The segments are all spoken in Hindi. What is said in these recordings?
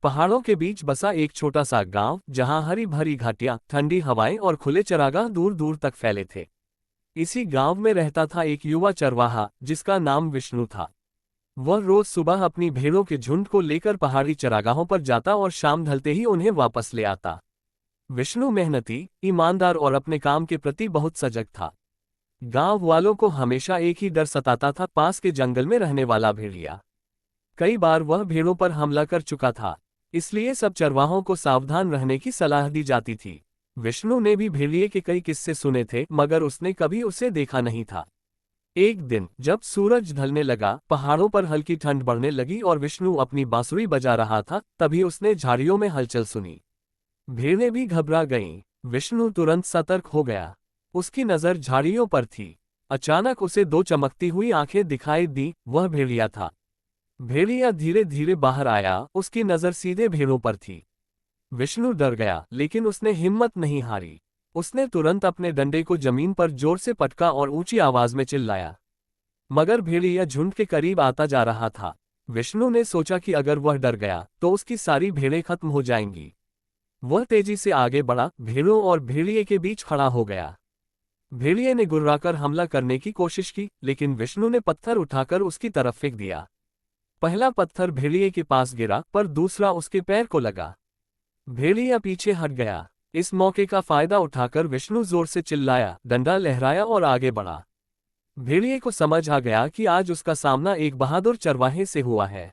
पहाड़ों के बीच बसा एक छोटा सा गांव, जहां हरी भरी घाटियां, ठंडी हवाएं और खुले चरागाह दूर दूर तक फैले थे। इसी गांव में रहता था एक युवा चरवाहा, जिसका नाम विष्णु था। वह रोज सुबह अपनी भेड़ों के झुंड को लेकर पहाड़ी चरागाहों पर जाता और शाम ढलते ही उन्हें वापस ले आता। विष्णु मेहनती, ईमानदार और अपने काम के प्रति बहुत सजग था। गांव वालों को हमेशा एक ही डर सताता था, पास के जंगल में रहने वाला भेड़िया। कई बार वह भेड़ों पर हमला कर चुका था, इसलिए सब चरवाहों को सावधान रहने की सलाह दी जाती थी। विष्णु ने भी भेड़िए के कई किस्से सुने थे, मगर उसने कभी उसे देखा नहीं था। एक दिन जब सूरज ढलने लगा, पहाड़ों पर हल्की ठंड बढ़ने लगी और विष्णु अपनी बांसुरी बजा रहा था, तभी उसने झाड़ियों में हलचल सुनी। भेड़ें भी घबरा गईं। विष्णु तुरंत सतर्क हो गया। उसकी नजर झाड़ियों पर थी। अचानक उसे दो चमकती हुई आंखें दिखाई दी। वह भेड़िया था। भेड़िया धीरे धीरे बाहर आया, उसकी नजर सीधे भेड़ों पर थी। विष्णु डर गया, लेकिन उसने हिम्मत नहीं हारी। उसने तुरंत अपने डंडे को जमीन पर जोर से पटका और ऊंची आवाज में चिल्लाया। मगर भेड़िया झुंड के करीब आता जा रहा था। विष्णु ने सोचा कि अगर वह डर गया तो उसकी सारी भेड़ें खत्म हो जाएंगी। वह तेजी से आगे बढ़ा, भेड़ों और भेड़िए के बीच खड़ा हो गया। भेड़िए ने गुर्राकर हमला करने की कोशिश की, लेकिन विष्णु ने पत्थर उठाकर उसकी तरफ फेंक दिया। पहला पत्थर भेड़िए के पास गिरा, पर दूसरा उसके पैर को लगा। भेड़िया पीछे हट गया। इस मौके का फायदा उठाकर विष्णु जोर से चिल्लाया, डंडा लहराया और आगे बढ़ा। भेड़िए को समझ आ गया कि आज उसका सामना एक बहादुर चरवाहे से हुआ है।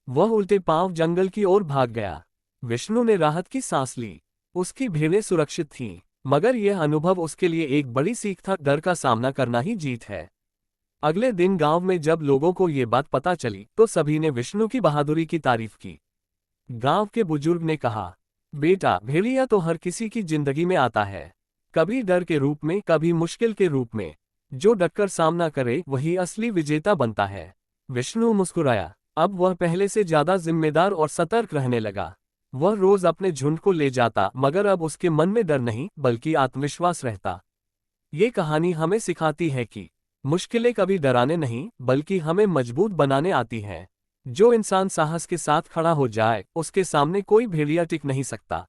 वह उल्टे पांव जंगल की ओर भाग गया। विष्णु ने राहत की सांस ली। उसकी भेड़ें सुरक्षित थीं, मगर यह अनुभव उसके लिए एक बड़ी सीख था, डर का सामना करना ही जीत है। अगले दिन गांव में जब लोगों को ये बात पता चली, तो सभी ने विष्णु की बहादुरी की तारीफ की। गांव के बुजुर्ग ने कहा, बेटा, भेड़िया तो हर किसी की जिंदगी में आता है, कभी डर के रूप में, कभी मुश्किल के रूप में। जो डटकर सामना करे वही असली विजेता बनता है। विष्णु मुस्कुराया। अब वह पहले से ज्यादा जिम्मेदार और सतर्क रहने लगा। वह रोज अपने झुंड को ले जाता, मगर अब उसके मन में डर नहीं, बल्कि आत्मविश्वास रहता। ये कहानी हमें सिखाती है कि मुश्किलें कभी डराने नहीं, बल्कि हमें मजबूत बनाने आती हैं। जो इंसान साहस के साथ खड़ा हो जाए, उसके सामने कोई भेड़िया टिक नहीं सकता।